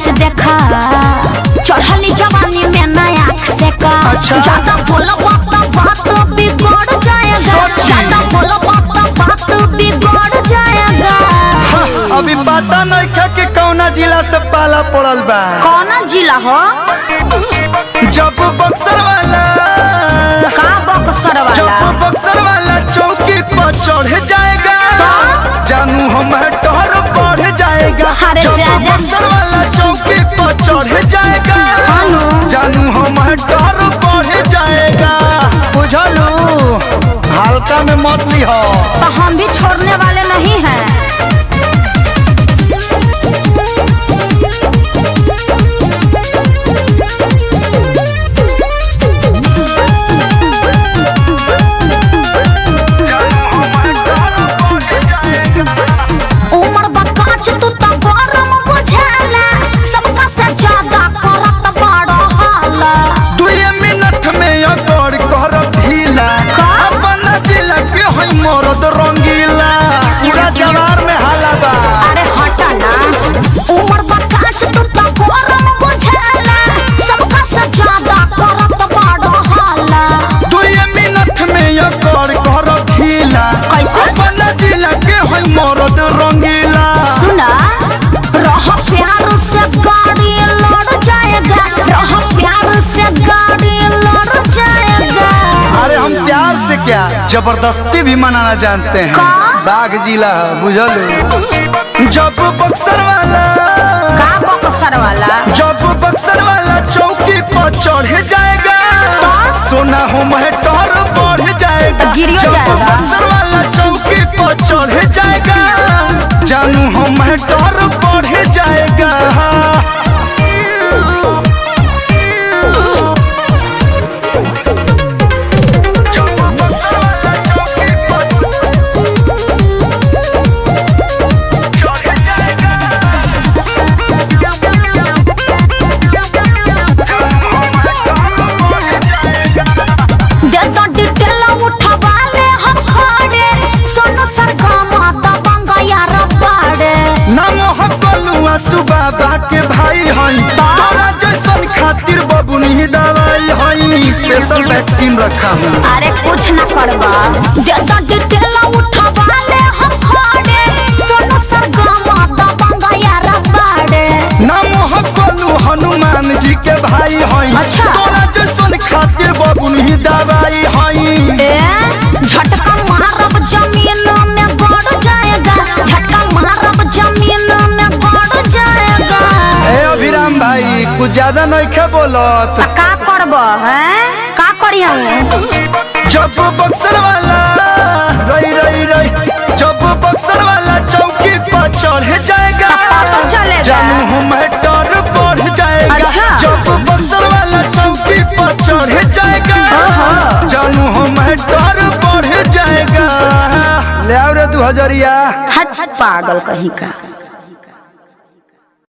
मिजाज देखा चढ़ली जवानी में नया आँख से का ज्यादा बोलो बात बिगड़ जाएगा ज्यादा बोलो बात बिगड़ जाएगा। अभी पता नहीं है कि कौना जिला से पाला पड़ल बा। कौना जिला हो? जब बक्सर वाला का बक्सर वाला जब बक्सर वाला चौकी पर चढ़ जाएगा जानू हम डर बढ़ जाएगा। जब बक्सर वाला चौकी पर चढ़ जाएगा जानू हम डर बढ़ जाएगा। बुझलू हल्का में मत ली हो तो हम भी छोड़ने वाले नहीं हैं। रंगीला पूरा जवार में हाला बा। अरे हटा ना उमर बकाच तू तो गरम बुझाला सबका से ज्यादा करत बड़ हाला 2 मिनट में ये कर ढीला कैसे अपना जिला के है मरद रंगीला। सुना रह प्यार से गाड़ी लड़ जाएगा रह प्यार से गाड़ी लड़ जाएगा। अरे हम प्यार से क्या जबरदस्ती भी मनाना जानते हैं। बाघ जिला बुझल जब बक्सर वाला का बक्सर वाला जब बक्सर वाला चौकी पर चढ़ जाएगा सोना हो डर बढ़ जाएगा। जब बक्सर वाला चौकी पर चढ़ जाएगा जानू हम डर बढ़ जाएगा। बाबा के भाई हई तोरा जैसन खातिर बबुनी दवाई हई स्पेशल वैक्सीन रखा हूँ। अरे कुछ न करबा ज्यादा डिटेल उठावा ले हम खड़े सोनू सरगम दबंगा यार बाड़े नाम हकलू हनुमान जी के भाई हई तोरा जैसन खातिर बबुनी दवाई हई। झटका मारब जमीन में गड़ जाएगा झटका मारब जमीन में गड़ जाएगा। ए अभिराम भाई कुछ ज्यादा नहीं खे बोलत का करब हैं का करी हम जब बक्सर वाला रही जब बक्सर वाला चौकी पर चढ़ जाएगा जानू हम डर बढ़ जाएगा। जब बक्सर वाला चौकी पर चढ़ जाएगा जानू हम डर बढ़ जाएगा। ले आओ रे 2000 हट पागल कहीं का।